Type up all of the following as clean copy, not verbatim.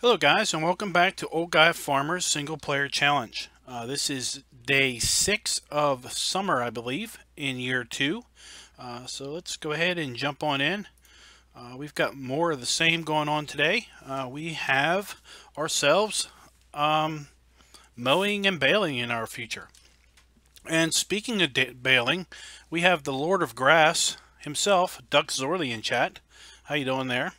Hello guys, and welcome back to Old Guy Farmer's Single Player Challenge. This is day 6 of summer, I believe, in year 2. So let's go ahead and jump on in. We've got more of the same going on today. We have ourselves mowing and baling in our future. And speaking of baling, we have the Lord of Grass himself, Duck Zorly, in chat. How you doing there?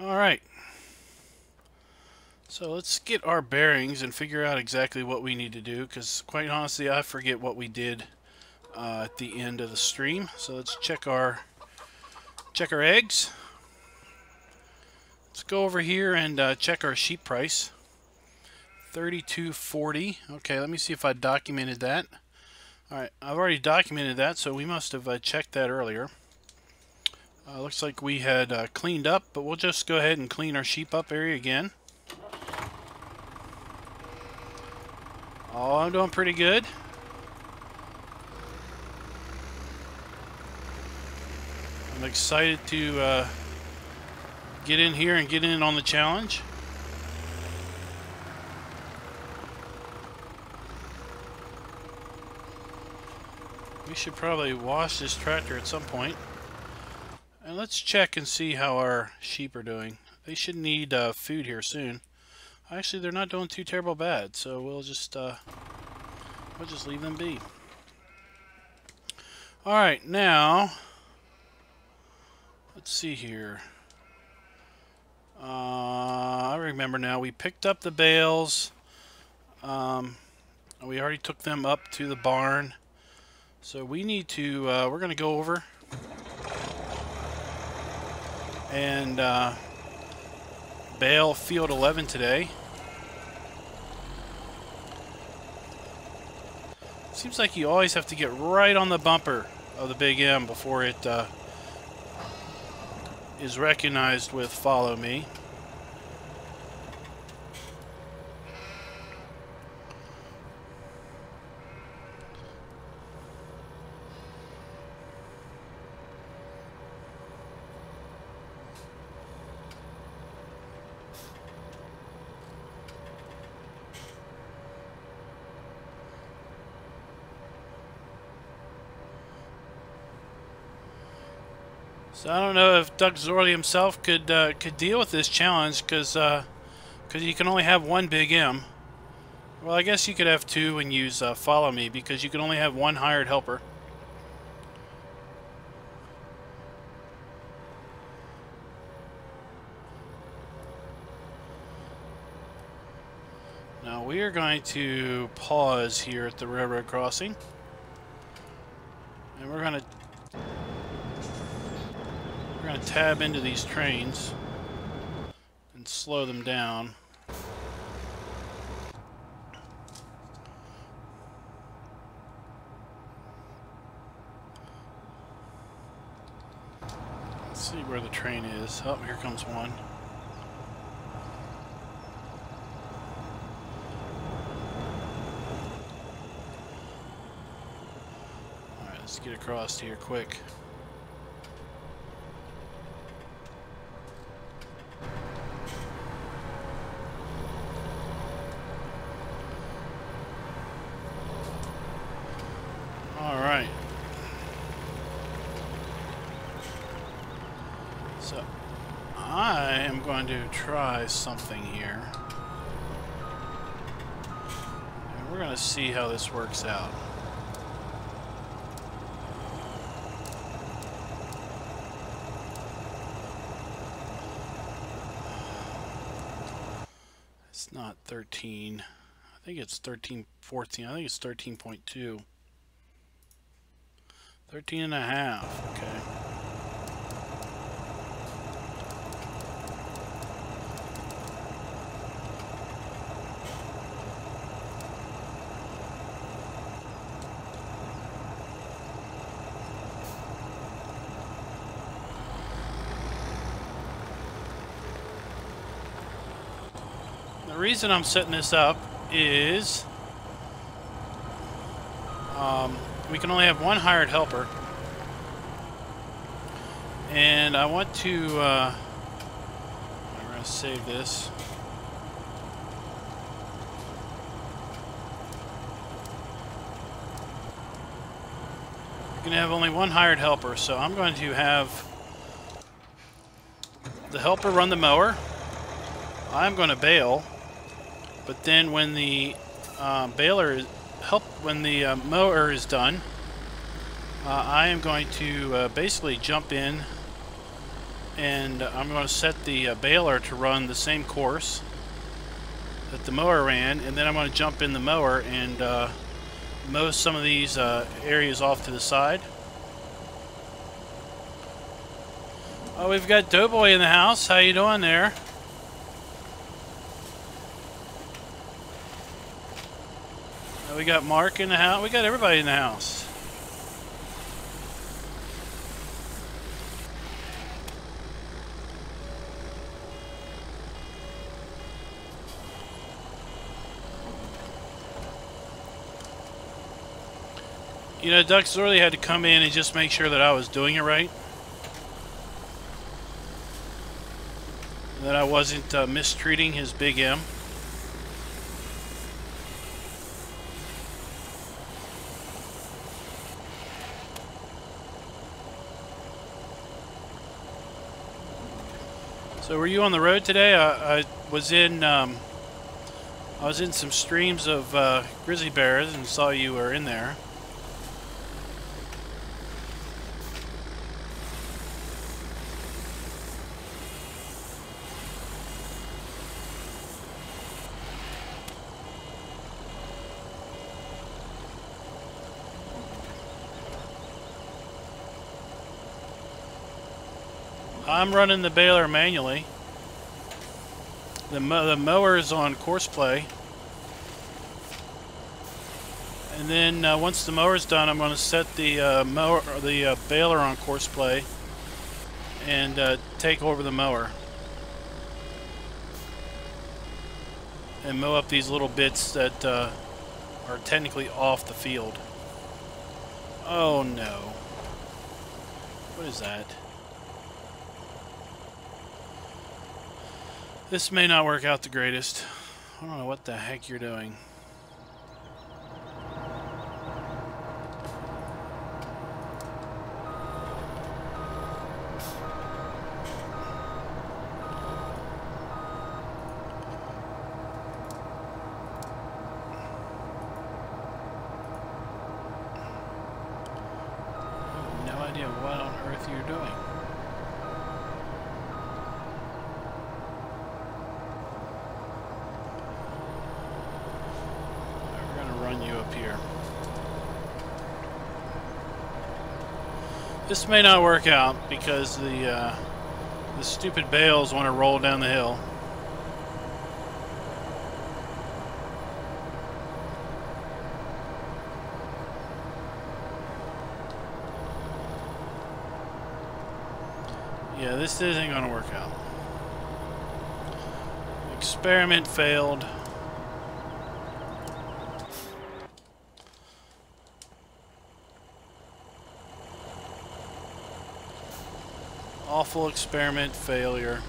Alright, so let's get our bearings and figure out exactly what we need to do, because quite honestly I forget what we did at the end of the stream. So let's check our eggs. Let's go over here and check our sheep price. 32.40. Okay, let me see if I documented that. Alright, I've already documented that, so we must have checked that earlier. Looks like we had cleaned up, but we'll just go ahead and clean our sheep up area again. Oh, I'm doing pretty good. I'm excited to get in here and get in on the challenge. We should probably wash this tractor at some point. And let's check and see how our sheep are doing. They should need food here soon. Actually, they're not doing too terrible bad, so we'll just leave them be. All right, now let's see here. I remember now. We picked up the bales. We already took them up to the barn, so we need to. We're going to go over and bale field 11 today. Seems like you always have to get right on the bumper of the Big M before it is recognized with follow me. So I don't know if Doug Zorly himself could deal with this challenge, because you can only have one Big M. Well, I guess you could have two and use follow me, because you can only have one hired helper. Now we are going to pause here at the railroad crossing, and we're going to tab into these trains and slow them down. Let's see where the train is. Oh, here comes one. Alright, let's get across here quick. Alright. So, I am going to try something here. And we're going to see how this works out. It's not 13. I think it's 13.14. I think it's 13.2. 13 and a half. Okay. The reason I'm setting this up is we can only have one hired helper, and I want to we're going to save this. We're going to have only one hired helper, so I'm going to have the helper run the mower. I'm going to bale, but then when the mower is done, I am going to basically jump in, and I'm going to set the baler to run the same course that the mower ran, and then I'm going to jump in the mower and mow some of these areas off to the side. Oh, we've got Doughboy in the house. How you doing there? We got Mark in the house. We got everybody in the house. You know, Duck Zorly had to come in and just make sure that I was doing it right. That I wasn't mistreating his big M. So were you on the road today? I was in some streams of Grizzly Bears and saw you were in there. I'm running the baler manually. The mower is on course play. And then once the mower's done, I'm going to set the baler on course play and take over the mower and mow up these little bits that are technically off the field. Oh no. What is that? This may not work out the greatest. I don't know what the heck you're doing. I have no idea what on earth you're doing. This may not work out because the stupid bales want to roll down the hill. Yeah, this isn't going to work out. Experiment failed. Awful experiment failure.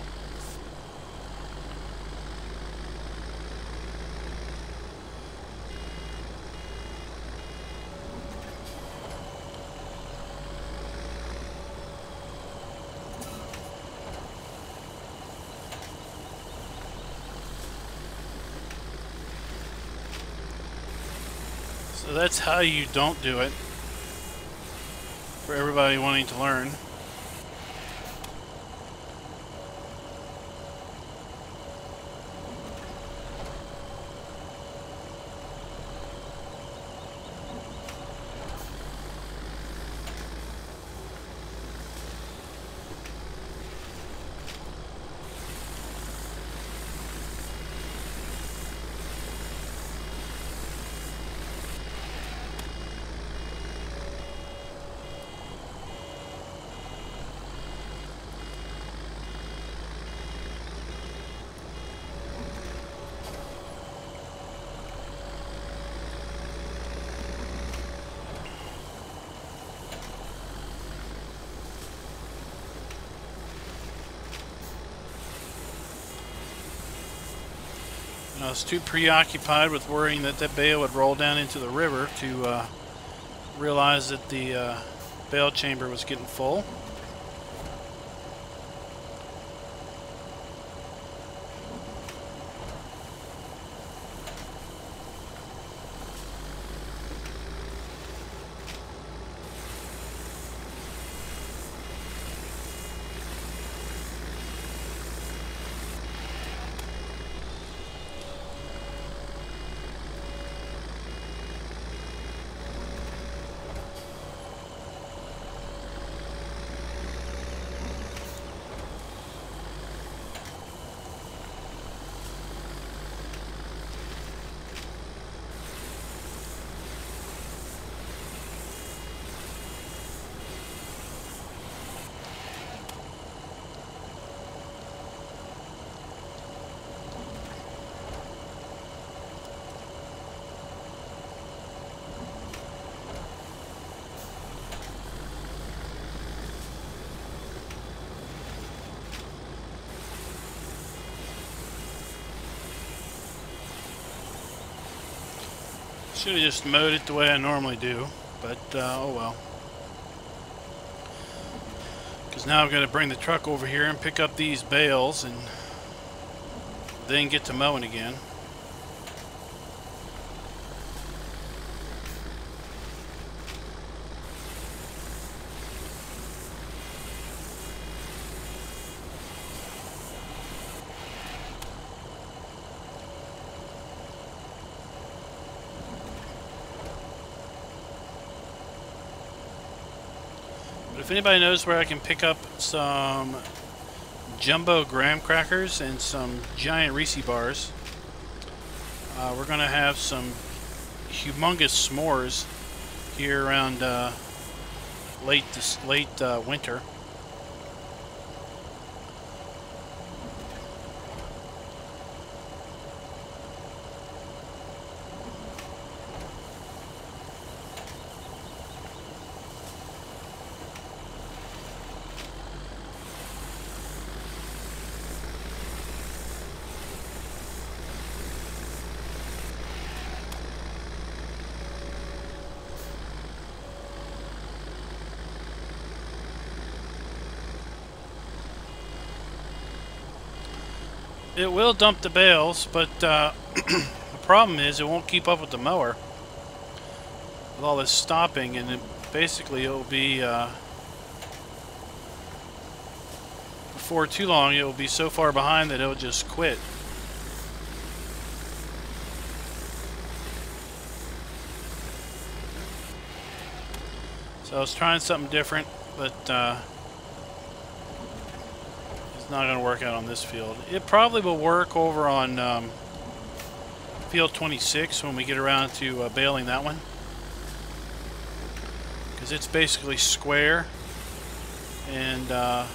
So that's how you don't do it, for everybody wanting to learn. I was too preoccupied with worrying that that bale would roll down into the river to realize that the bale chamber was getting full. Should have just mowed it the way I normally do, but oh well. Because now I'm going to bring the truck over here and pick up these bales and then get to mowing again. If anybody knows where I can pick up some jumbo graham crackers and some giant Reese bars, we're going to have some humongous s'mores here around late winter. It will dump the bales, but the problem is it won't keep up with the mower with all this stopping, and basically it will be before too long it will be so far behind that it will just quit. So I was trying something different, but not going to work out on this field. It probably will work over on field 26 when we get around to baling that one, because it's basically square, and I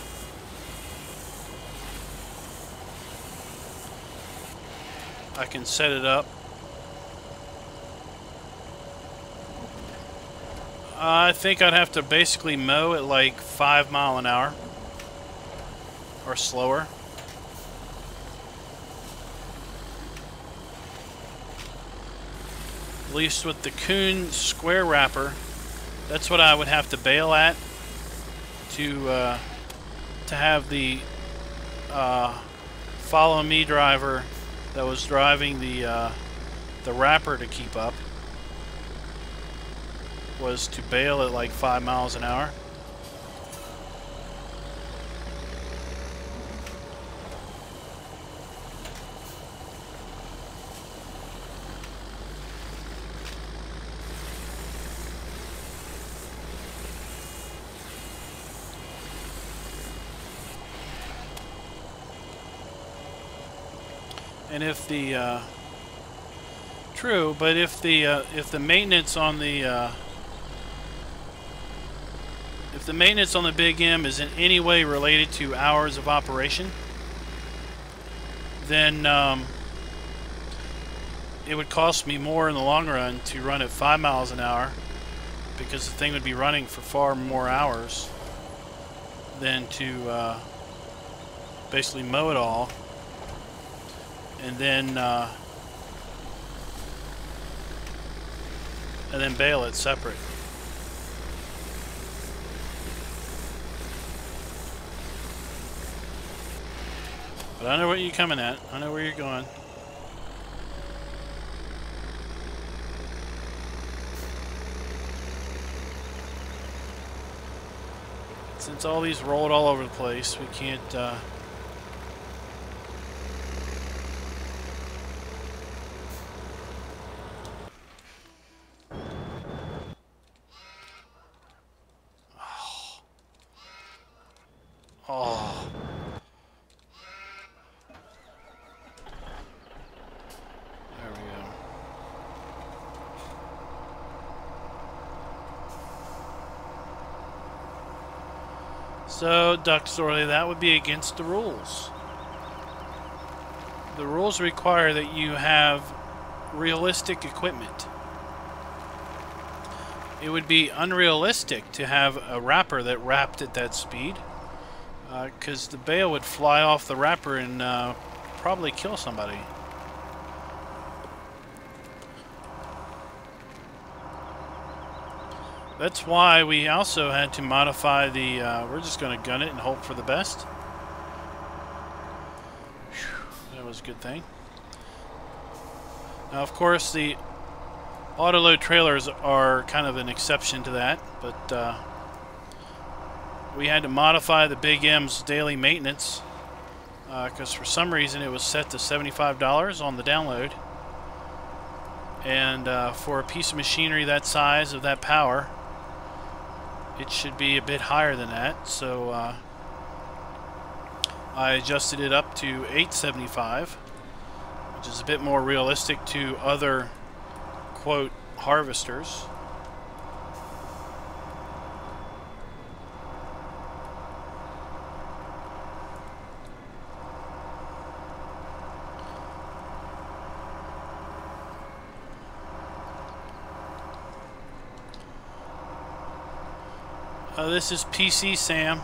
can set it up. I think I'd have to basically mow at like 5 miles an hour. Or slower. At least with the Kuhn square wrapper, that's what I would have to bale at to have the follow me driver that was driving the wrapper to keep up, was to bale at like 5 miles an hour. And if the true, but if the maintenance on the Big M is in any way related to hours of operation, then it would cost me more in the long run to run at 5 miles an hour, because the thing would be running for far more hours than to basically mow it all and then and then bale it separate. But I know what you're coming at. I know where you're going. Since all these rolled all over the place, we can't oh. There we go. So, Duck Zorly, that would be against the rules. The rules require that you have realistic equipment. It would be unrealistic to have a wrapper that wrapped at that speed, because the bale would fly off the wrapper and probably kill somebody. That's why we also had to modify the, we're just going to gun it and hope for the best. Whew, that was a good thing. Now, of course, the auto-load trailers are kind of an exception to that, but we had to modify the Big M's daily maintenance because for some reason it was set to $75 on the download. And for a piece of machinery that size, of that power, it should be a bit higher than that. So I adjusted it up to $875, which is a bit more realistic to other quote harvesters. This is PC Sam.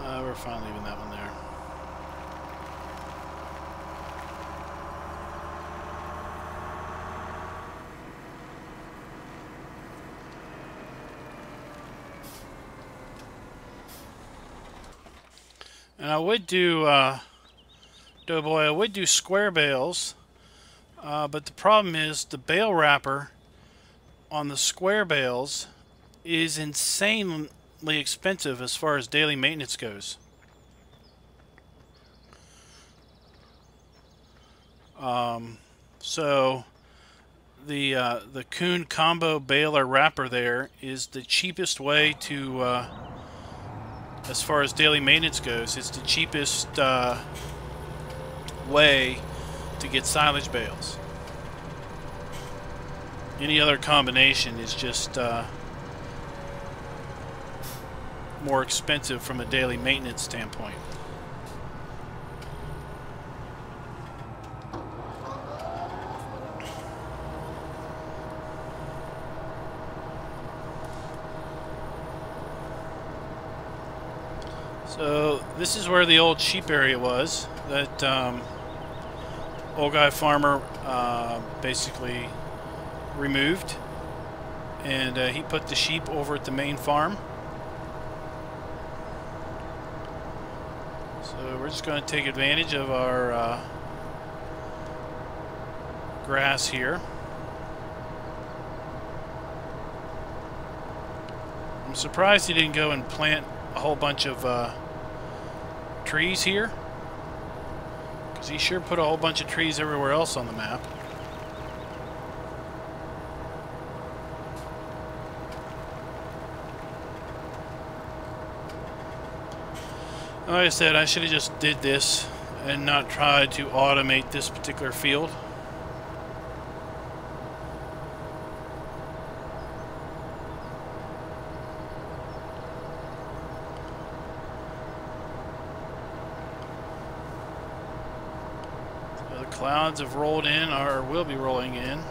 We're fine leaving that one there. And I would do, Doughboy, I would do square bales, but the problem is the bale wrapper on the square bales is insanely expensive as far as daily maintenance goes. So the Kuhn combo baler wrapper there is the cheapest way to as far as daily maintenance goes. It's the cheapest way to get silage bales. Any other combination is just more expensive from a daily maintenance standpoint. So this is where the old sheep area was that old guy farmer basically removed, and he put the sheep over at the main farm. So we're just going to take advantage of our grass here. I'm surprised he didn't go and plant a whole bunch of trees here, because he sure put a whole bunch of trees everywhere else on the map. Like I said, I should have just did this and not tried to automate this particular field. Clouds have rolled in, or will be rolling in.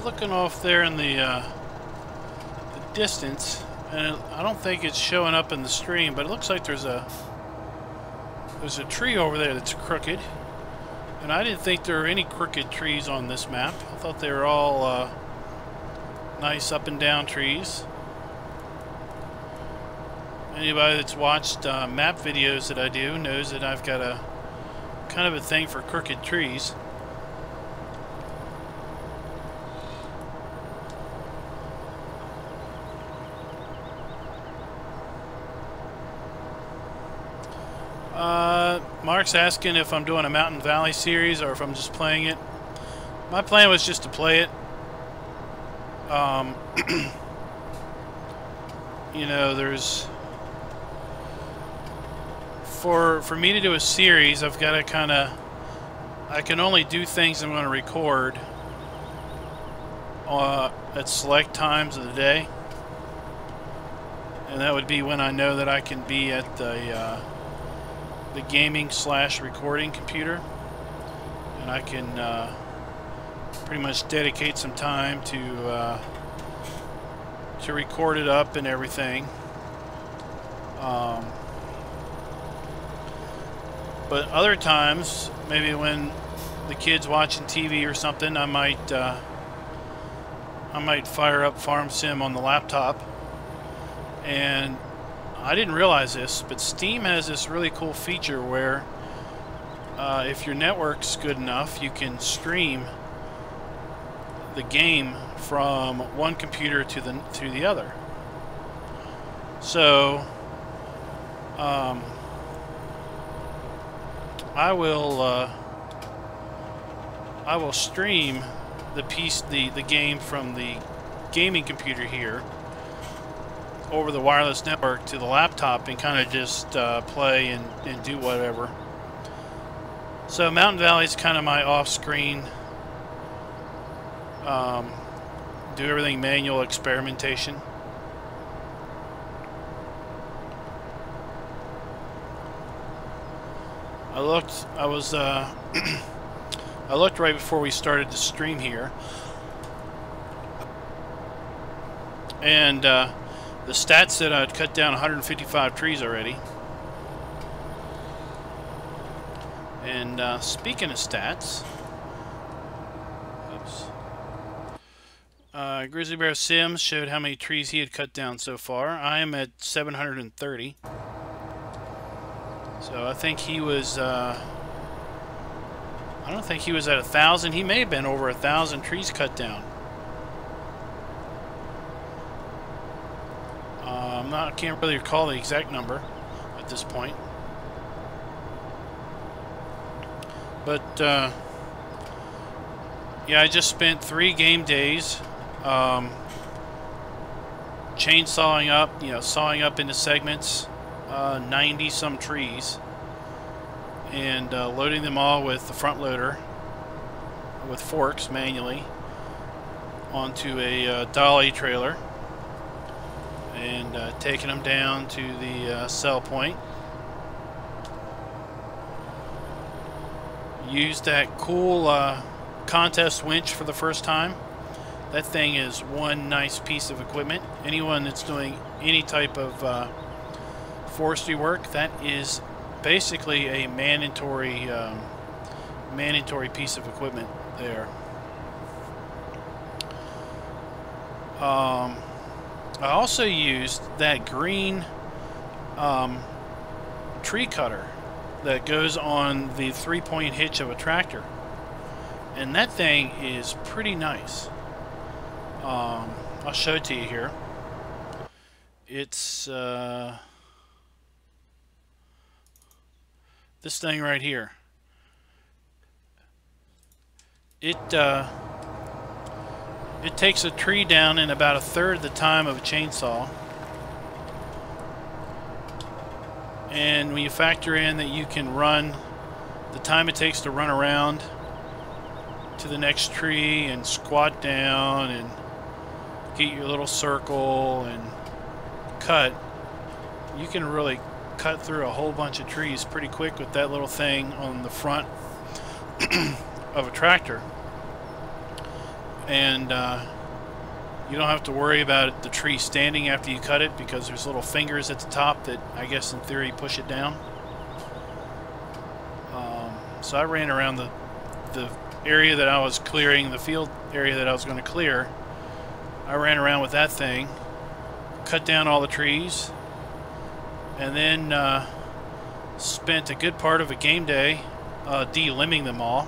Looking off there in the distance, and I don't think it's showing up in the stream, but it looks like there's a tree over there that's crooked, and I didn't think there were any crooked trees on this map. I thought they were all nice up and down trees. Anybody that's watched map videos that I do knows that I've got a kind of a thing for crooked trees. Mark's asking if I'm doing a Mountain Valley series or if I'm just playing it. My plan was just to play it. You know, there's for me to do a series, I've got to I can only do things I'm going to record at select times of the day, and that would be when I know that I can be at the gaming / recording computer, and I can pretty much dedicate some time to record it up and everything. But other times, maybe when the kids watching TV or something, I might fire up Farm Sim on the laptop. And I didn't realize this, but Steam has this really cool feature where if your network's good enough, you can stream the game from one computer to the other. So I will stream the game from the gaming computer here over the wireless network to the laptop and kind of just play and do whatever. So Mountain Valley is kind of my off-screen, do everything manual experimentation. I looked right before we started to stream here, and the stats said I'd cut down 155 trees already. And speaking of stats, oops, GrizzlyBearSims showed how many trees he had cut down so far. I am at 730. So I think he was, I don't think he was at 1,000. He may have been over 1,000 trees cut down. I can't really recall the exact number at this point. But, yeah, I just spent 3 game days chainsawing up, sawing up into segments, 90-some trees, and loading them all with the front loader with forks manually onto a dolly trailer and taking them down to the sell point. Used that cool contest winch for the first time. That thing is one nice piece of equipment. Anyone that's doing any type of forestry work, that is basically a mandatory piece of equipment there. I also used that green tree cutter that goes on the 3-point hitch of a tractor, and that thing is pretty nice. I'll show it to you here. It's this thing right here. It takes a tree down in about 1/3 the time of a chainsaw. And when you factor in that you can run the time it takes to run around to the next tree and squat down and get your little circle and cut, you can really cut through a whole bunch of trees pretty quick with that little thing on the front of a tractor. And you don't have to worry about the tree standing after you cut it, because there's little fingers at the top that I guess in theory push it down. So I ran around the area that I was clearing, the field area that I was going to clear. I ran around with that thing, cut down all the trees, and then spent a good part of a game day de-limbing them all.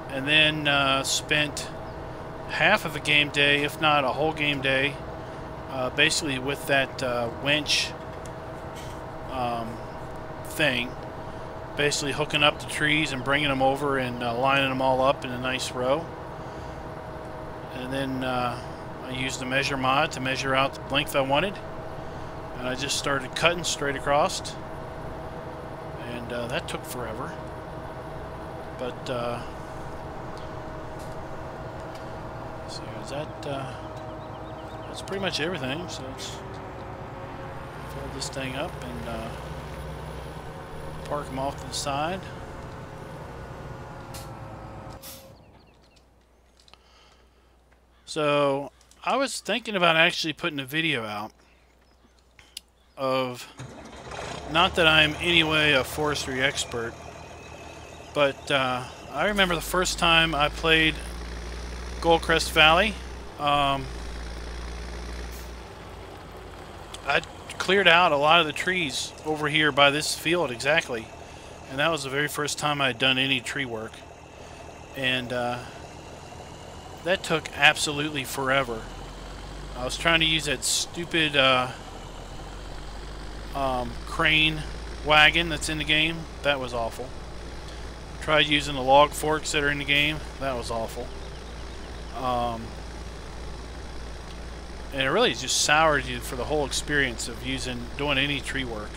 And then spent half of a game day, if not a whole game day, basically with that winch thing, basically hooking up the trees and bringing them over and lining them all up in a nice row. And then I used the measure mod to measure out the length I wanted, and I just started cutting straight across, and that took forever. But so is that's pretty much everything. So let's fold this thing up and park them off to the side. So I was thinking about actually putting a video out of, not that I'm anyway a forestry expert, but I remember the first time I played Goldcrest Valley. I cleared out a lot of the trees over here by this field exactly, and that was the very first time I had done any tree work, and that took absolutely forever. I was trying to use that stupid crane wagon that's in the game. That was awful. Tried using the log forks that are in the game. That was awful. And it really just soured you for the whole experience of doing any tree work.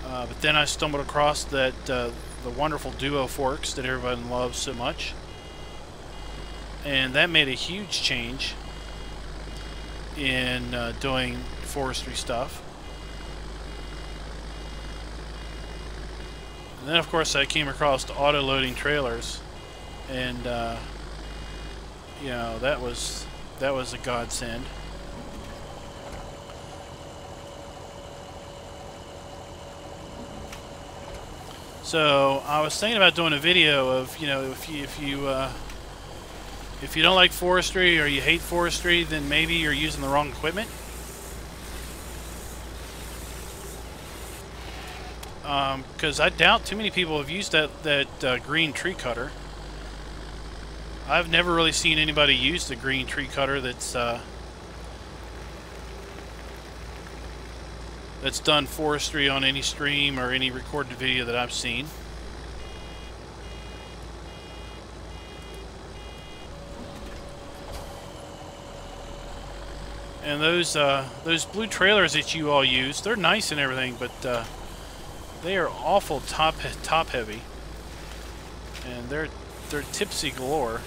But then I stumbled across the wonderful duo forks that everybody loves so much, and that made a huge change in doing forestry stuff. And then of course I came across the auto-loading trailers, and you know, that was a godsend. So I was thinking about doing a video of, you know, if you don't like forestry or you hate forestry, then maybe you're using the wrong equipment. Because I doubt too many people have used that green tree cutter. I've never really seen anybody use the green tree cutter that's done forestry on any stream or any recorded video that I've seen. And those blue trailers that you all use, they're nice and everything, but they are awful top heavy. and they're tipsy galore.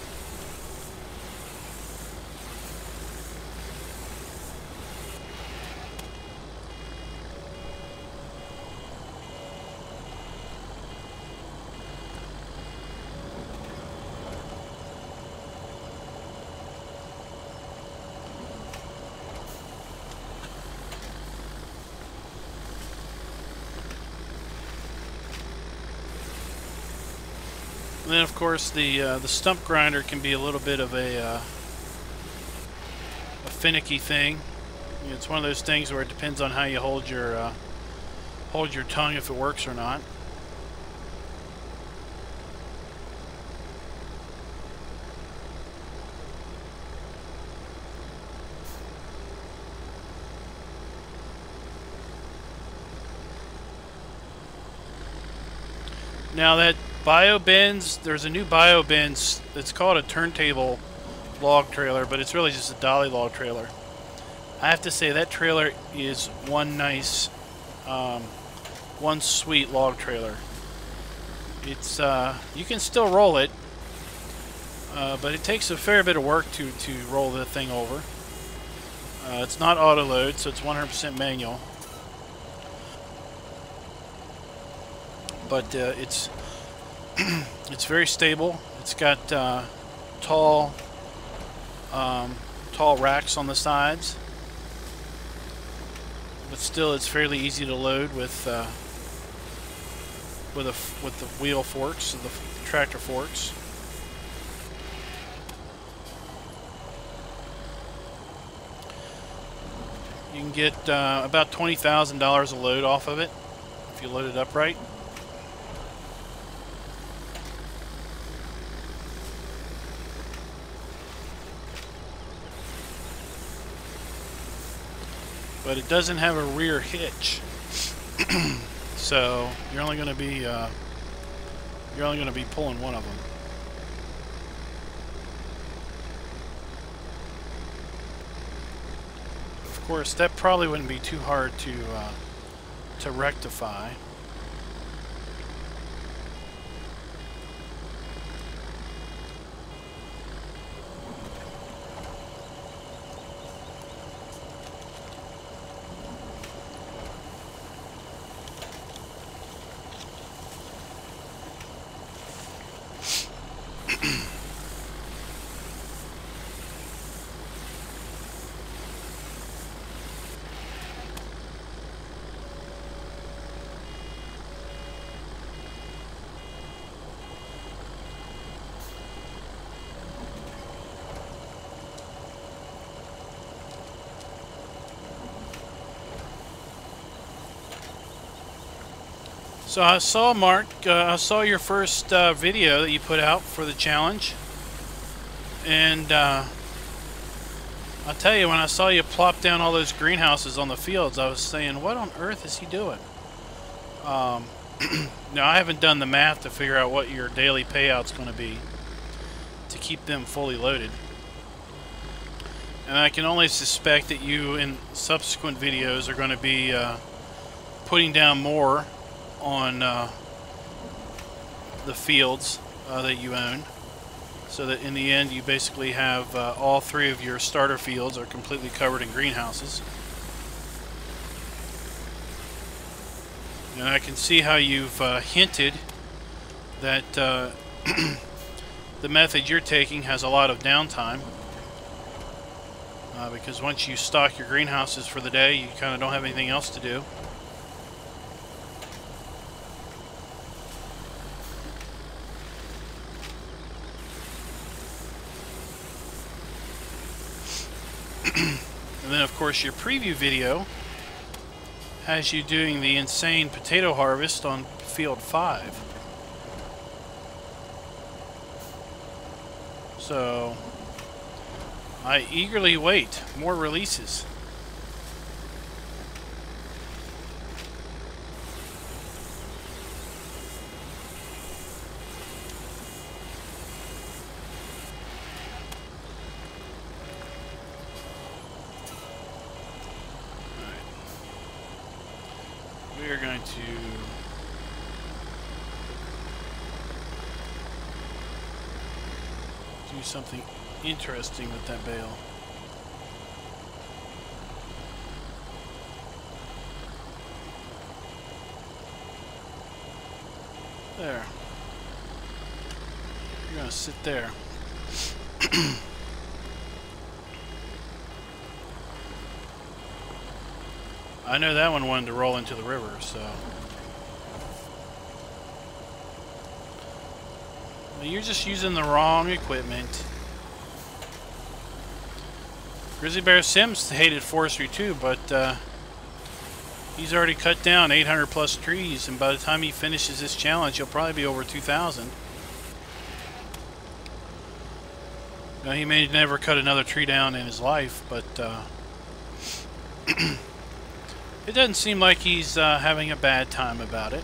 And then, of course, the stump grinder can be a little bit of a finicky thing. You know, it's one of those things where it depends on how you hold your tongue if it works or not. Now that bio bins, there's a new bio bins. It's called a turntable log trailer, but it's really just a dolly log trailer. I have to say that trailer is one nice, one sweet log trailer. It's you can still roll it, but it takes a fair bit of work to roll the thing over. It's not auto load, so it's 100% manual. But it's very stable. It's got tall racks on the sides, but still it's fairly easy to load with the wheel forks, the tractor forks. You can get about $20,000 a load off of it if you load it upright. But it doesn't have a rear hitch, so you're only going to be pulling one of them. Of course, that probably wouldn't be too hard to rectify. So I saw, Mark, I saw your first video that you put out for the challenge, and I'll tell you, when I saw you plop down all those greenhouses on the fields, I was saying, what on earth is he doing? Now, I haven't done the math to figure out what your daily payout's going to be to keep them fully loaded. And I can only suspect that you, in subsequent videos, are going to be putting down more on the fields that you own, so that in the end you basically have all three of your starter fields are completely covered in greenhouses. And I can see how you've hinted that the method you're taking has a lot of downtime, because once you stock your greenhouses for the day, you kind of don't have anything else to do. And then, of course, your preview video has you doing the insane potato harvest on field 5. So I eagerly wait more releases. We are going to do something interesting with that bale. There. You're gonna sit there. I know that one wanted to roll into the river, so. Well, you're just using the wrong equipment. GrizzlyBearSims hated forestry too, but he's already cut down 800 plus trees, and by the time he finishes this challenge, he'll probably be over 2,000. Now, he may never cut another tree down in his life, but it doesn't seem like he's having a bad time about it.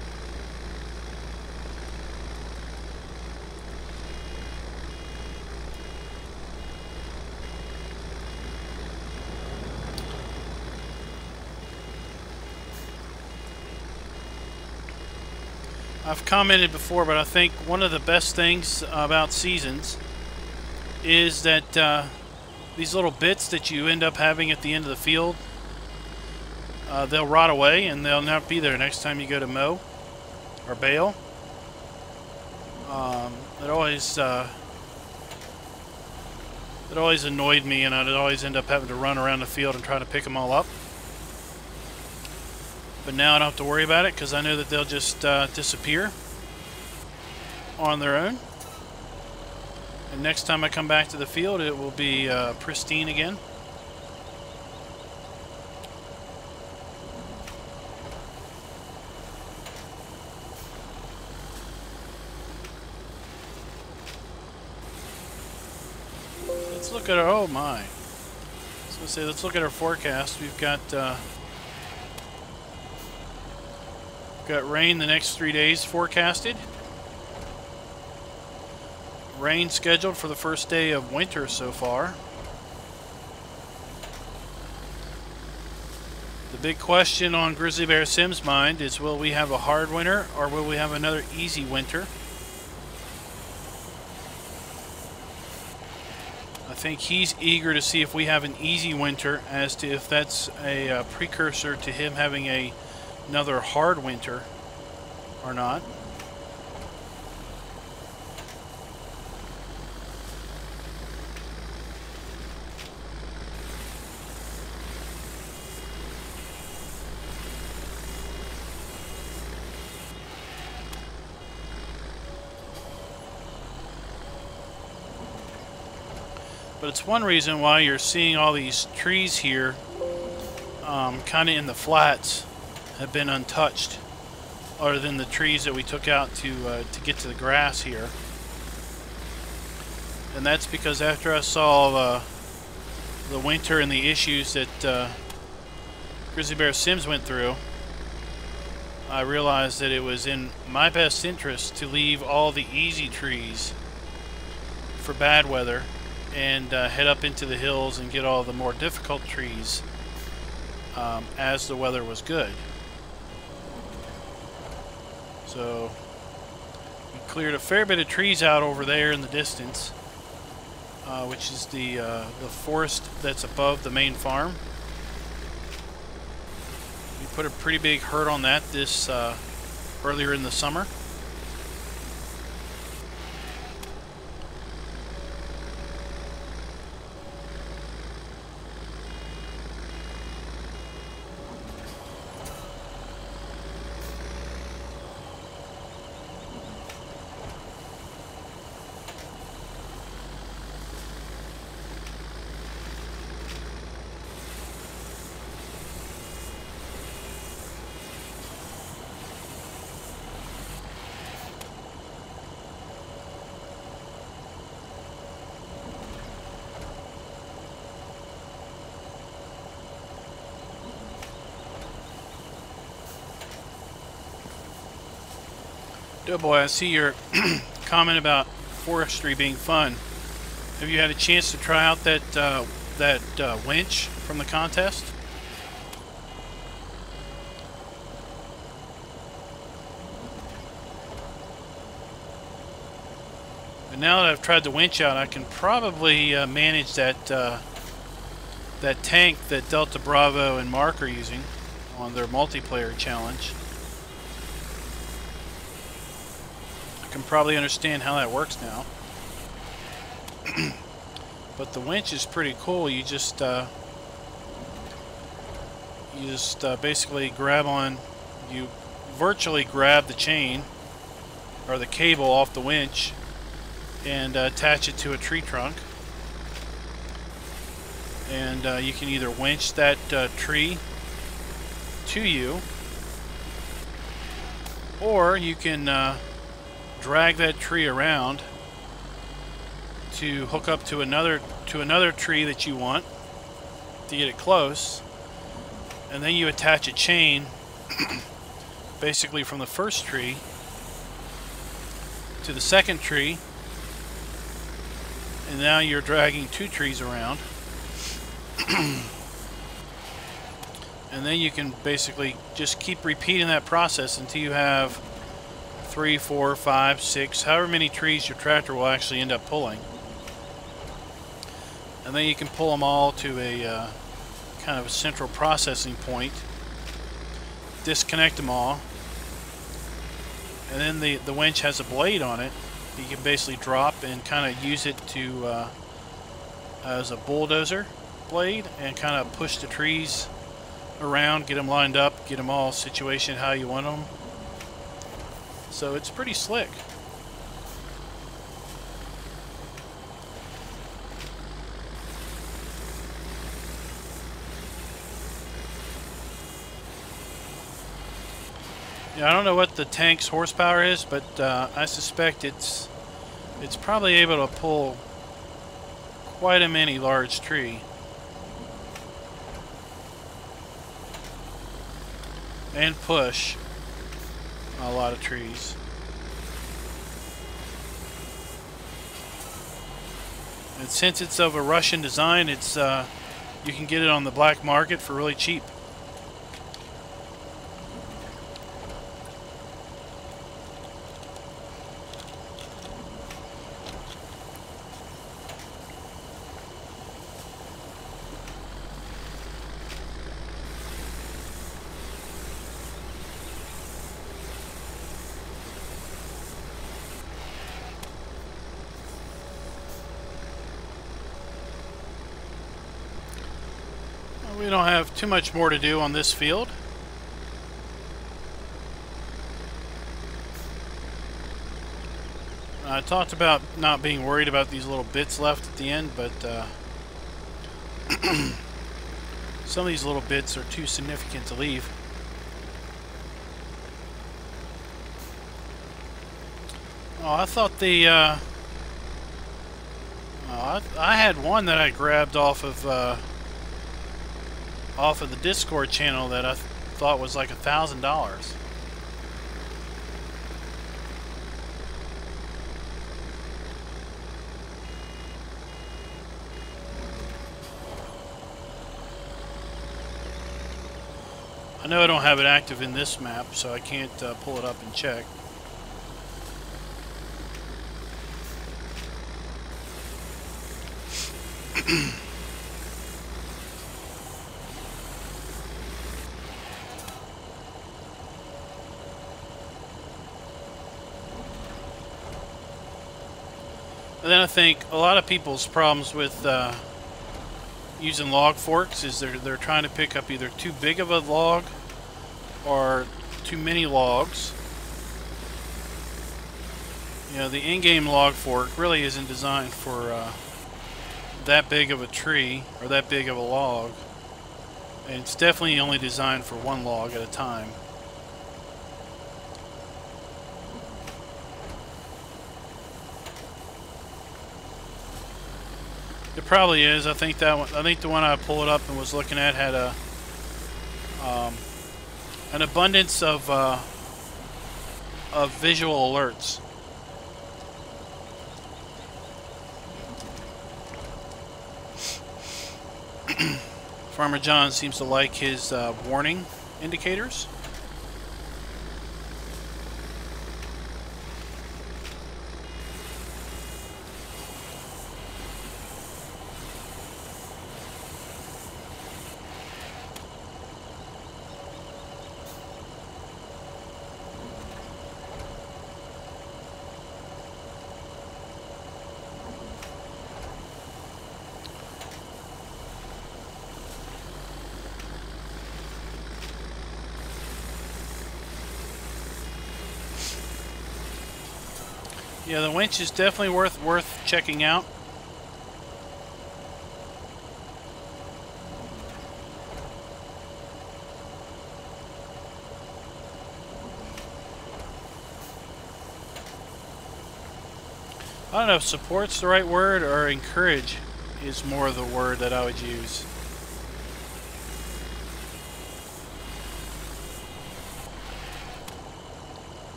I've commented before, but I think one of the best things about seasons is that these little bits that you end up having at the end of the field, they'll rot away and they'll not be there next time you go to mow or bale. It always annoyed me, and I'd always end up having to run around the field and try to pick them all up. But now I don't have to worry about it because I know that they'll just disappear on their own. And next time I come back to the field, it will be pristine again. Let's look at our, oh my. I was going to say, let's look at our forecast. We've got rain the next 3 days forecasted. Rain scheduled for the first day of winter so far. The big question on GrizzlyBearSims' mind is, will we have a hard winter or will we have another easy winter? I think he's eager to see if we have an easy winter, as to if that's a precursor to him having another hard winter or not. But it's one reason why you're seeing all these trees here kind of in the flats have been untouched, other than the trees that we took out to get to the grass here. And that's because after I saw the winter and the issues that GrizzlyBearSims went through, I realized that it was in my best interest to leave all the easy trees for bad weather and head up into the hills and get all the more difficult trees as the weather was good. So we cleared a fair bit of trees out over there in the distance, which is the forest that's above the main farm. We put a pretty big hurt on that this earlier in the summer. Oh boy, I see your comment about forestry being fun. Have you had a chance to try out that winch from the contest? now that I've tried the winch out, I can probably manage that that tank that Delta Bravo and Mark are using on their multiplayer challenge. I can probably understand how that works now. But the winch is pretty cool. You just basically grab on, you virtually grab the chain or the cable off the winch and attach it to a tree trunk, and you can either winch that tree to you, or you can drag that tree around to hook up to another tree that you want to get it close, and then you attach a chain basically from the first tree to the second tree, and now you're dragging two trees around. And then you can basically just keep repeating that process until you have 3, 4, 5, 6, however many trees your tractor will actually end up pulling. And then you can pull them all to a kind of a central processing point, disconnect them all, and then the winch has a blade on it. You can basically drop and kind of use it to as a bulldozer blade and kind of push the trees around, get them lined up, get them all situated how you want them. So it's pretty slick. Yeah, I don't know what the tank's horsepower is, but I suspect it's probably able to pull quite a many large tree. And push a lot of trees. And since it's of a Russian design, it's you can get it on the black market for really cheap. We don't have too much more to do on this field. I talked about not being worried about these little bits left at the end, but some of these little bits are too significant to leave. Oh, I thought the I had one that I grabbed off of the Discord channel that I thought was like $1,000. I know I don't have it active in this map, so I can't pull it up and check. And then I think a lot of people's problems with using log forks is they're trying to pick up either too big of a log or too many logs. You know, the in-game log fork really isn't designed for that big of a tree or that big of a log. And it's definitely only designed for one log at a time. It probably is. I think that one. I think the one I pulled up and was looking at had a an abundance of visual alerts. Farmer John seems to like his warning indicators. Yeah, the winch is definitely worth checking out. I don't know if support's the right word or encourage is more the word that I would use.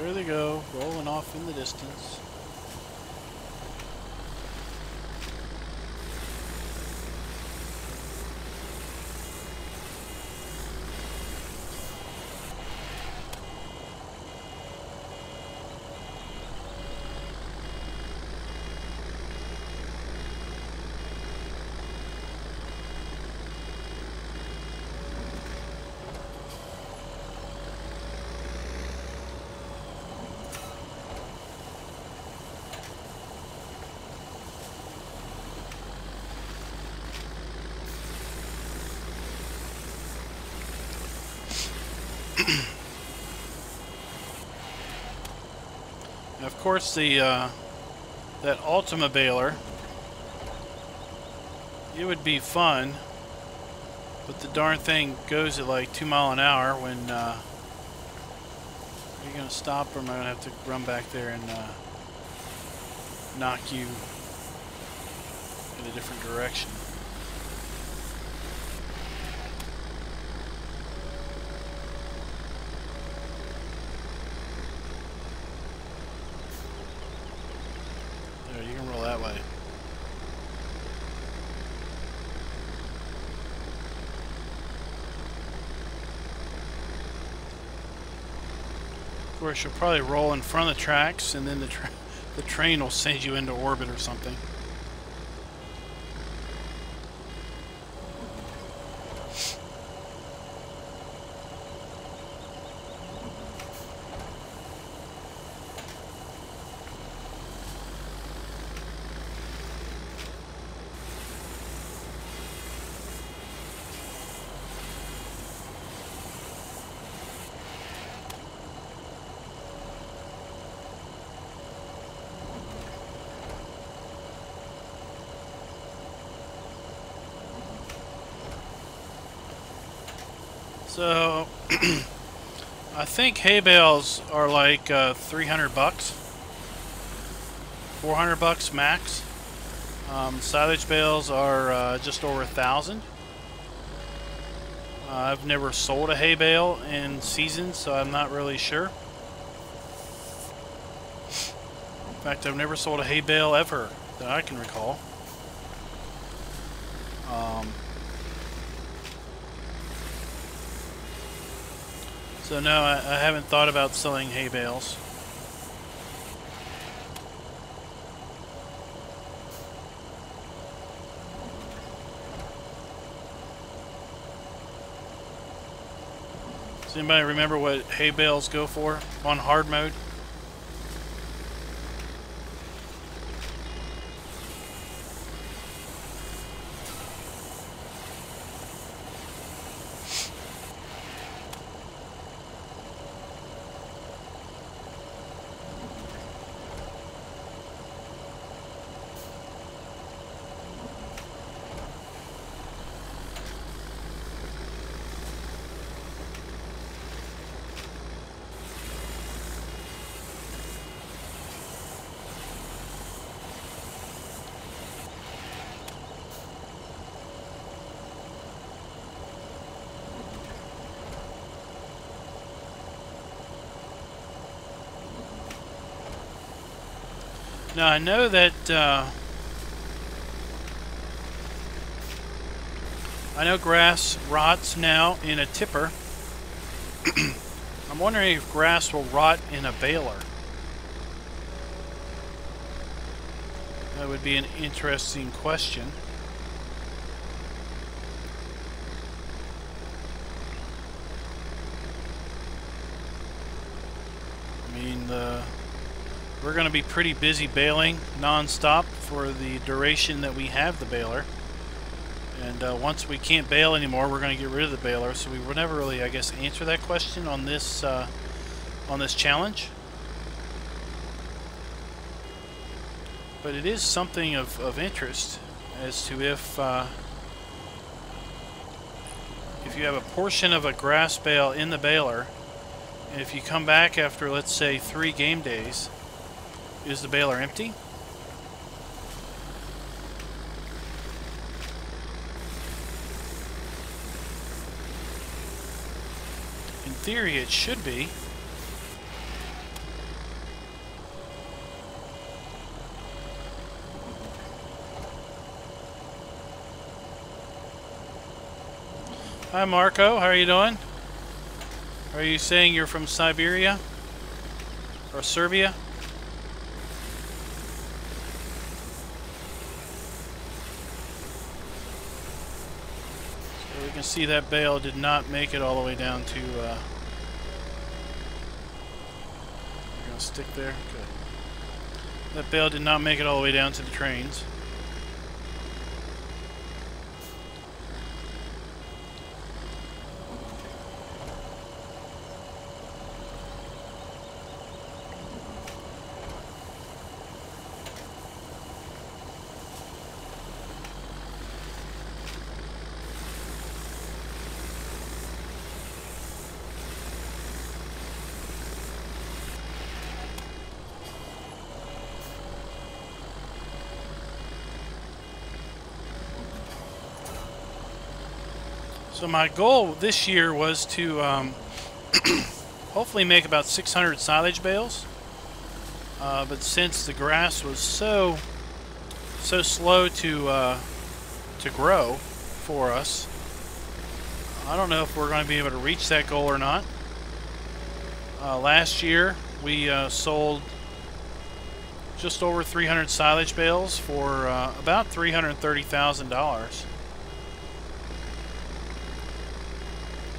There they go, rolling off in the distance. Of course, that Ultima baler, it would be fun, but the darn thing goes at like 2 miles an hour. When are you gonna stop, or am I gonna have to run back there and knock you in a different direction? You can roll that way. Of course, you'll probably roll in front of the tracks, and then the train will send you into orbit or something. So, I think hay bales are like $300, $400 max. Silage bales are just over 1,000. I've never sold a hay bale in season, so I'm not really sure. In fact, I've never sold a hay bale ever that I can recall. So no, I haven't thought about selling hay bales. Does anybody remember what hay bales go for on hard mode? Now I know that I know grass rots now in a tipper. I'm wondering if grass will rot in a baler. That would be an interesting question. I mean, we're going to be pretty busy baling non-stop for the duration that we have the baler. And once we can't bale anymore, we're going to get rid of the baler. So we will never really, I guess, answer that question on this challenge. But it is something of interest as to if you have a portion of a grass bale in the baler, and if you come back after, let's say, 3 game days, is the baler empty? In theory, it should be. Hi Marco, how are you doing? Are you saying you're from Siberia? Or Serbia? So we can see that bale did not make it all the way down to... You're going to stick there? Good. That bale did not make it all the way down to the trains. So my goal this year was to hopefully make about 600 silage bales, but since the grass was so slow to grow for us, I don't know if we're going to be able to reach that goal or not. Last year we sold just over 300 silage bales for about $330,000.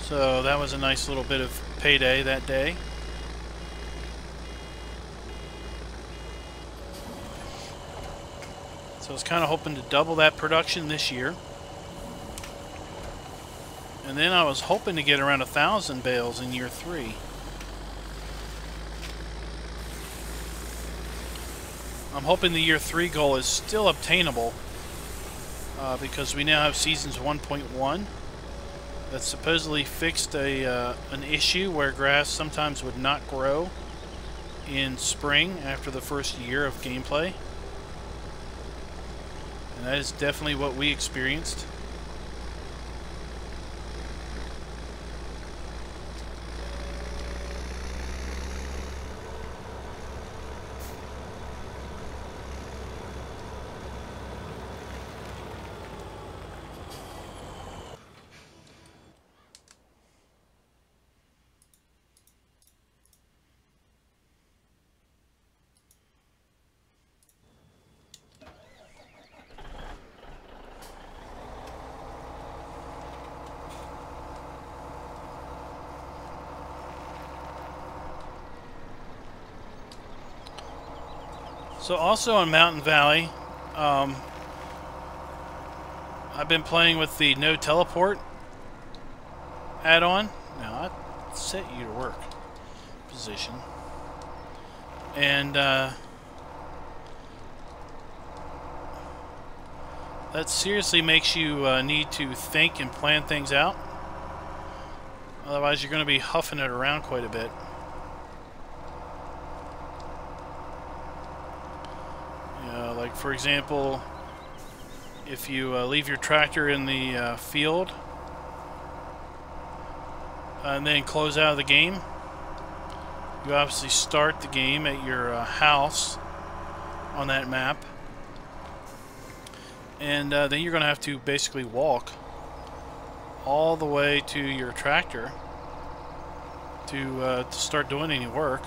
So that was a nice little bit of payday that day. So I was kind of hoping to double that production this year. And then I was hoping to get around 1,000 bales in year 3. I'm hoping the year 3 goal is still obtainable because we now have seasons 1.1. that supposedly fixed an issue where grass sometimes would not grow in spring after the first year of gameplay. And that is definitely what we experienced. So also on Mountain Valley, I've been playing with the no teleport add-on. Now I set you to work position, and that seriously makes you need to think and plan things out. Otherwise, you're going to be huffing it around quite a bit. Like for example, if you leave your tractor in the field and then close out of the game, you obviously start the game at your house on that map, and then you're going to have to basically walk all the way to your tractor to start doing any work,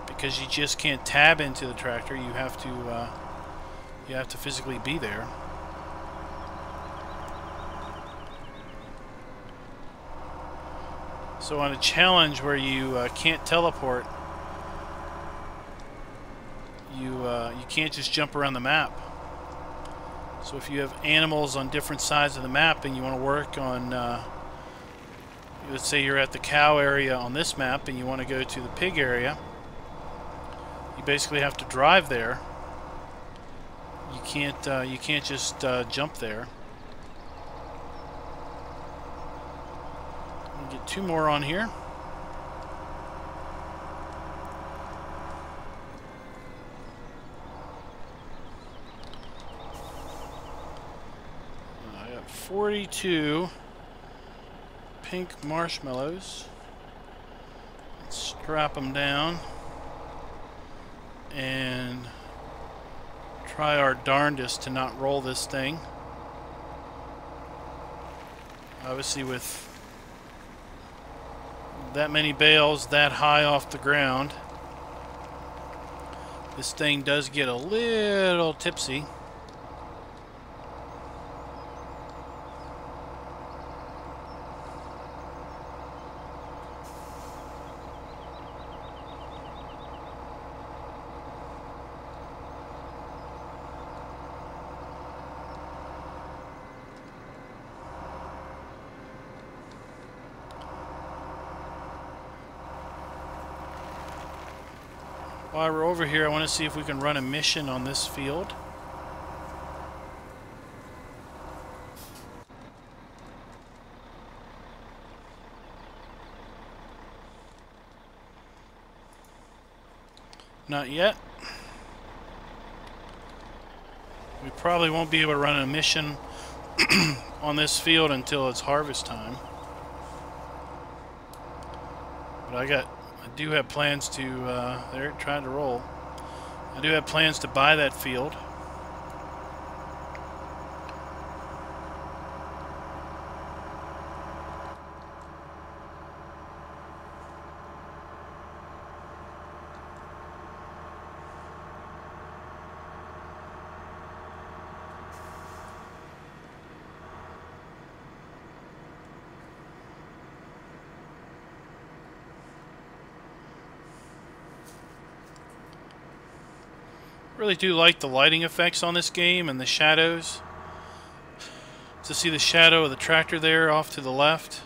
because you just can't tab into the tractor. You have to physically be there. So on a challenge where you can't teleport, you can't just jump around the map. So if you have animals on different sides of the map and you want to work on, let's say you're at the cow area on this map and you want to go to the pig area, you basically have to drive there. You can't just jump there. We'll get 2 more on here. I got 42 pink marshmallows. Let's strap them down and try our darndest to not roll this thing. Obviously with that many bales that high off the ground, this thing does get a little tipsy. While we're over here, I want to see if we can run a mission on this field. Not yet. We probably won't be able to run a mission on this field until it's harvest time. But I do have plans to, they're trying to roll. I do have plans to buy that field. Really do like the lighting effects on this game and the shadows. To see the shadow of the tractor there off to the left.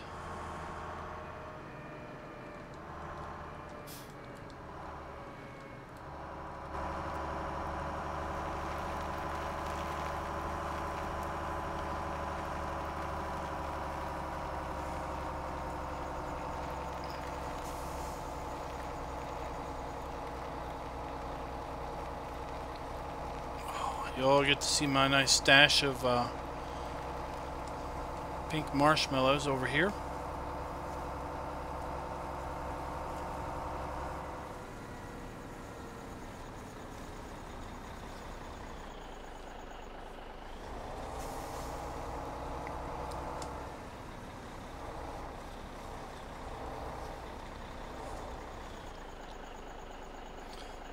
You all get to see my nice stash of pink marshmallows over here.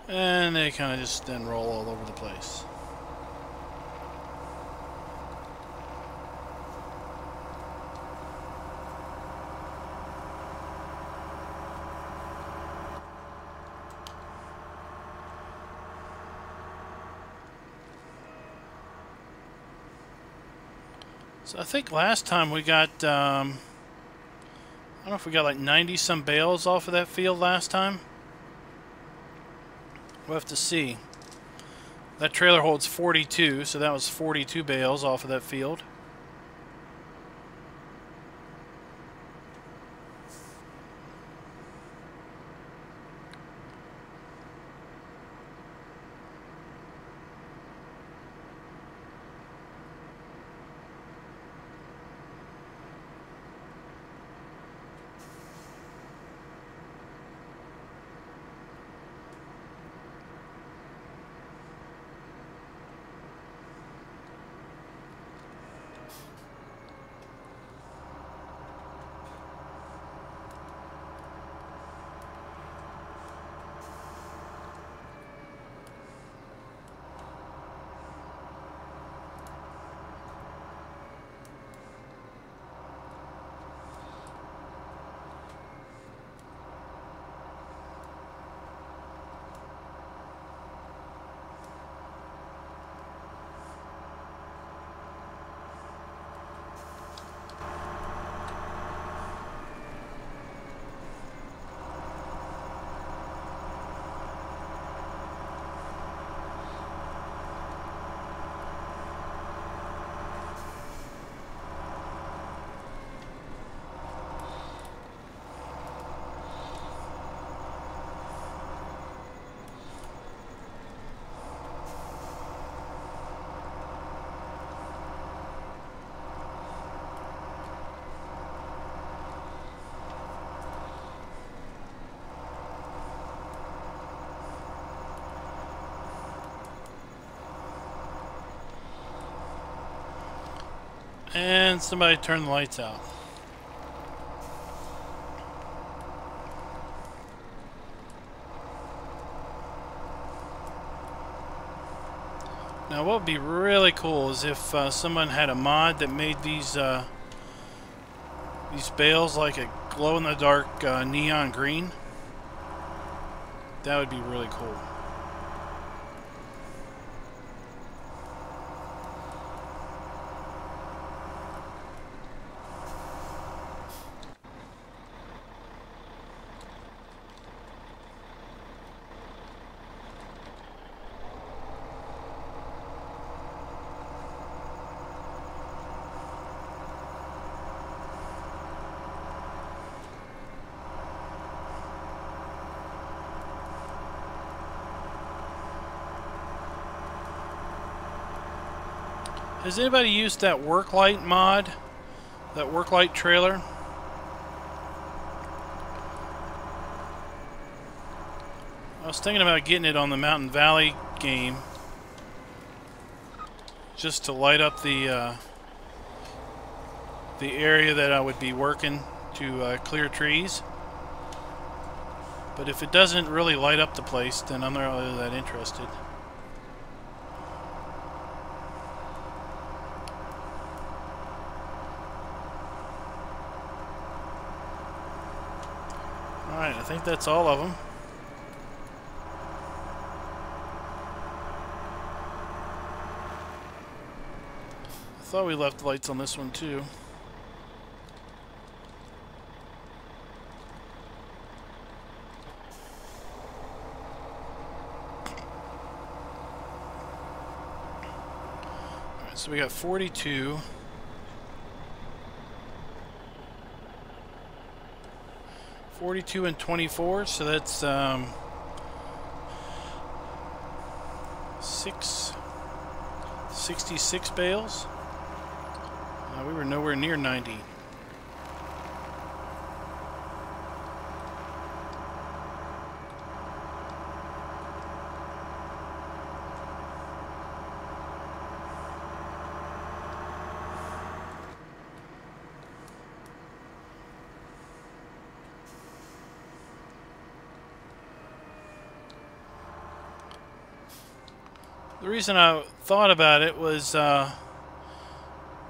And they kind of just then roll all over the place. So I think last time we got, I don't know if we got like 90 some bales off of that field last time. We'll have to see. That trailer holds 42, so that was 42 bales off of that field. And somebody turned the lights out. Now what would be really cool is if someone had a mod that made these bales like a glow-in-the-dark neon green. That would be really cool. Has anybody used that work light mod? That work light trailer? I was thinking about getting it on the Mountain Valley game, just to light up the area that I would be working to clear trees. But if it doesn't really light up the place, then I'm not really that interested. Alright, I think that's all of them. I thought we left lights on this one too. Alright, so we got 42. 42 and 24, so that's 66 bales. We were nowhere near 90. The reason I thought about it was I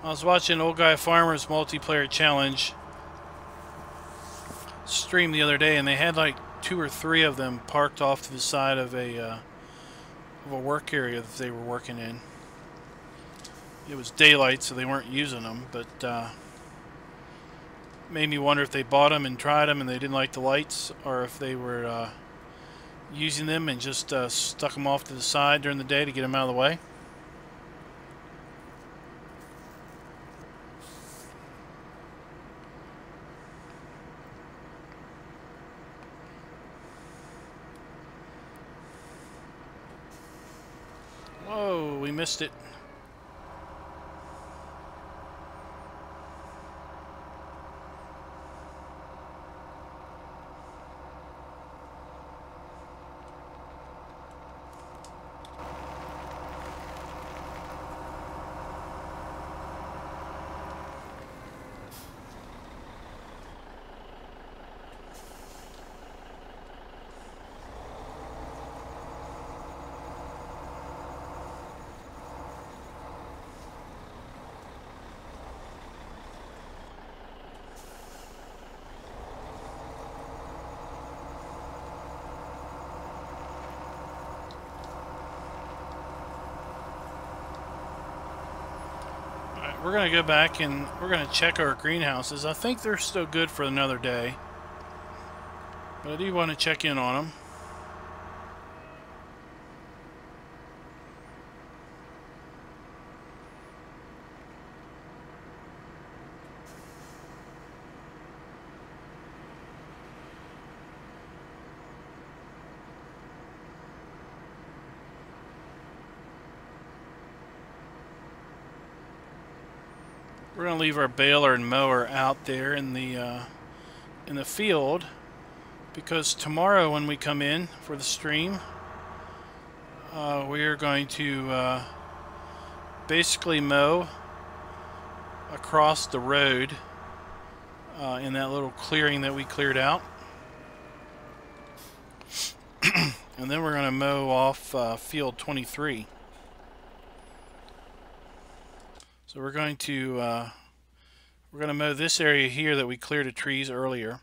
was watching Old Guy Farmer's multiplayer challenge stream the other day, and they had like 2 or 3 of them parked off to the side of a work area that they were working in. It was daylight, so they weren't using them, but made me wonder if they bought them and tried them and they didn't like the lights, or if they were using them and just stuck them off to the side during the day to get them out of the way. Whoa, we missed it. We're going to go back and we're going to check our greenhouses. I think they're still good for another day, but I do want to check in on them. We're going to leave our baler and mower out there in the field, because tomorrow when we come in for the stream, we are going to basically mow across the road in that little clearing that we cleared out. And then we're going to mow off field 23. So we're going to mow this area here that we cleared of trees earlier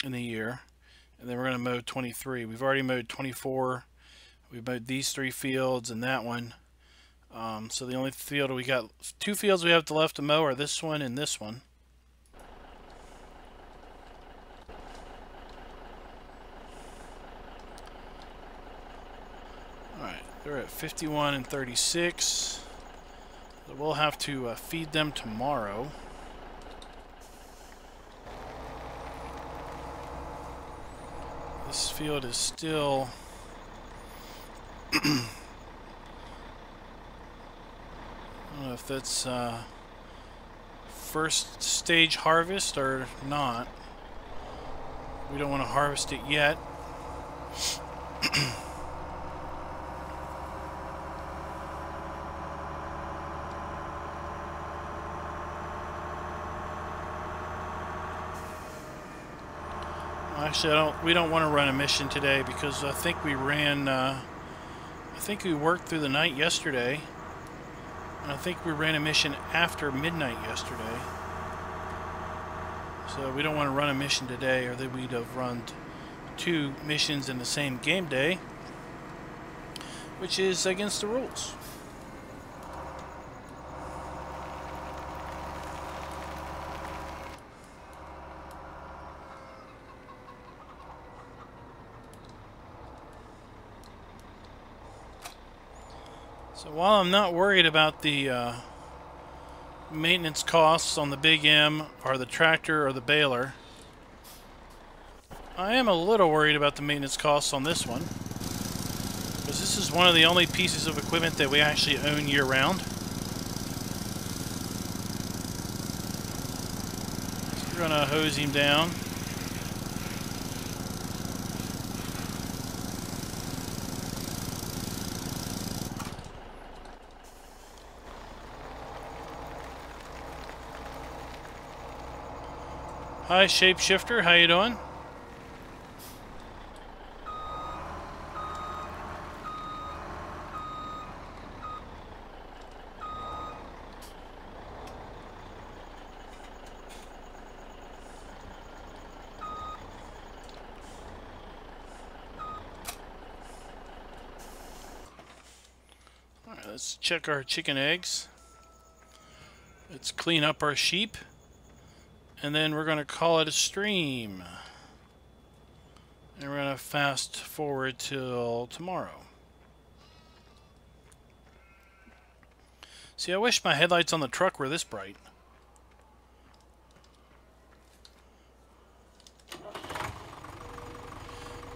in the year, and then we're going to mow 23. We've already mowed 24. We mowed these 3 fields and that one. So the only field we got, 2 fields we have left to mow are this one and this one. Alright, they're at 51 and 36. So we'll have to feed them tomorrow. This field is still I don't know if that's first stage harvest or not. We don't want to harvest it yet. Actually, we don't want to run a mission today because I think we ran. I think we worked through the night yesterday, and I think we ran a mission after midnight yesterday. So we don't want to run a mission today, or then we'd have run 2 missions in the same game day, which is against the rules. So while I'm not worried about the maintenance costs on the Big M or the tractor or the baler, I am a little worried about the maintenance costs on this one, because this is one of the only pieces of equipment that we actually own year-round. So we're going to hose him down. Hi, Shapeshifter. How you doing? All right, let's check our chicken eggs. Let's clean up our sheep. And then we're going to call it a stream. And we're going to fast forward till tomorrow. See, I wish my headlights on the truck were this bright.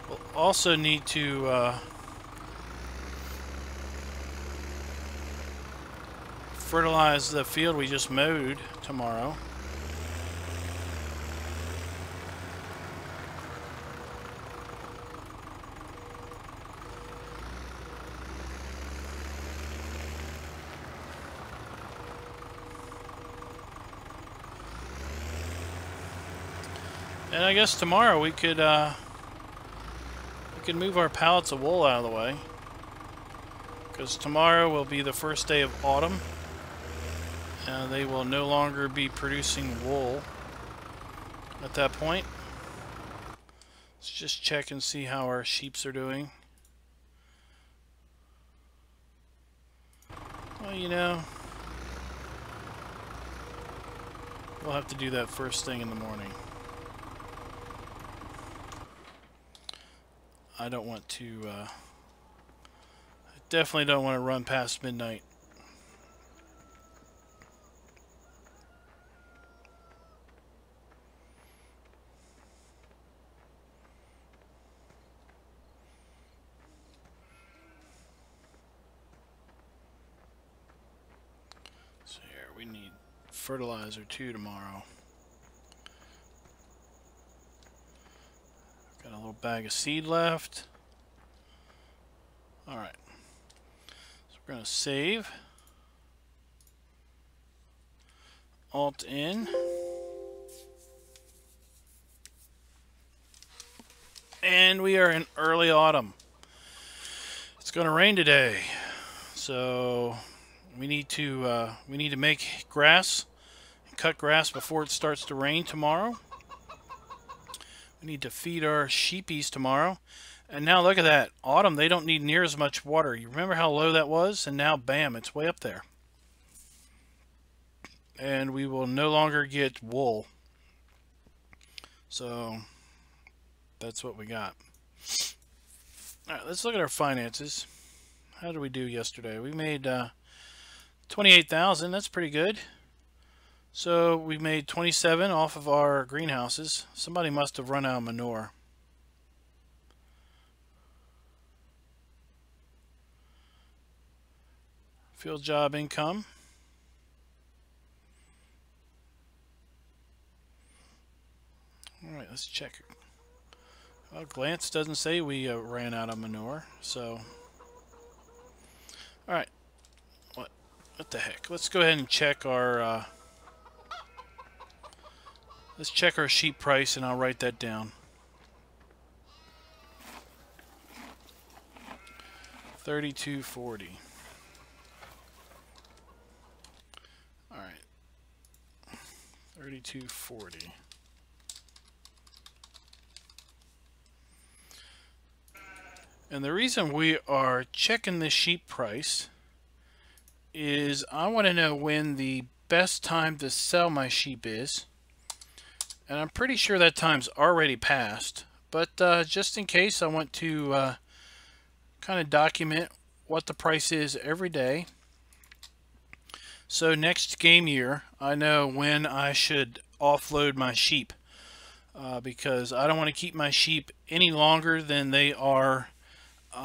We'll also need to fertilize the field we just mowed tomorrow. And I guess tomorrow we could move our pallets of wool out of the way, because tomorrow will be the first day of autumn, and they will no longer be producing wool at that point. Let's just check and see how our sheeps are doing. Well, you know, we'll have to do that first thing in the morning. I don't want to, I definitely don't want to run past midnight. So here, we need fertilizer too tomorrow. Got a little bag of seed left. Alright. So we're going to save. Alt in. And we are in early autumn. It's going to rain today, so we need to make grass, cut grass before it starts to rain tomorrow. We need to feed our sheepies tomorrow. And now look at that. Autumn, they don't need near as much water. You remember how low that was? And now, bam, it's way up there. And we will no longer get wool. So that's what we got. All right, let's look at our finances. How did we do yesterday? We made $28,000. That's pretty good. So we made $27 off of our greenhouses. Somebody must have run out of manure. Field job income. All right, let's check. Well, glance doesn't say we ran out of manure, so. All right. What the heck? Let's go ahead and check our. Let's check our sheep price, and I'll write that down. $32.40. All right. $32.40. And the reason we are checking the sheep price is I want to know when the best time to sell my sheep is. And I'm pretty sure that time's already passed. But just in case, I want to kind of document what the price is every day. So next game year, I know when I should offload my sheep. Because I don't want to keep my sheep any longer than they are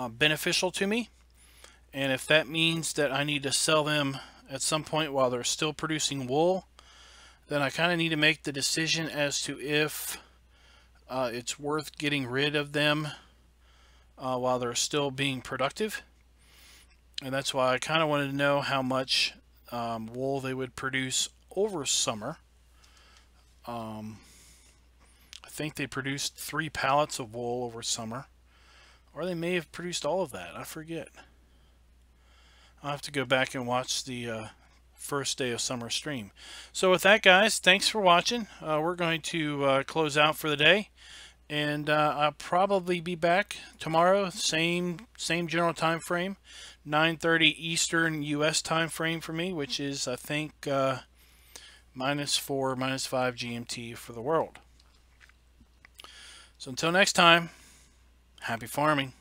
beneficial to me. And if that means that I need to sell them at some point while they're still producing wool, then I kind of need to make the decision as to if it's worth getting rid of them while they're still being productive. And that's why I kind of wanted to know how much wool they would produce over summer. I think they produced 3 pallets of wool over summer. Or they may have produced all of that. I forget. I'll have to go back and watch the first day of summer stream. So with that, guys, thanks for watching. We're going to close out for the day. And I'll probably be back tomorrow. Same general time frame. 9:30 Eastern U.S. time frame for me, which is, I think, -4, -5 GMT for the world. So until next time, happy farming.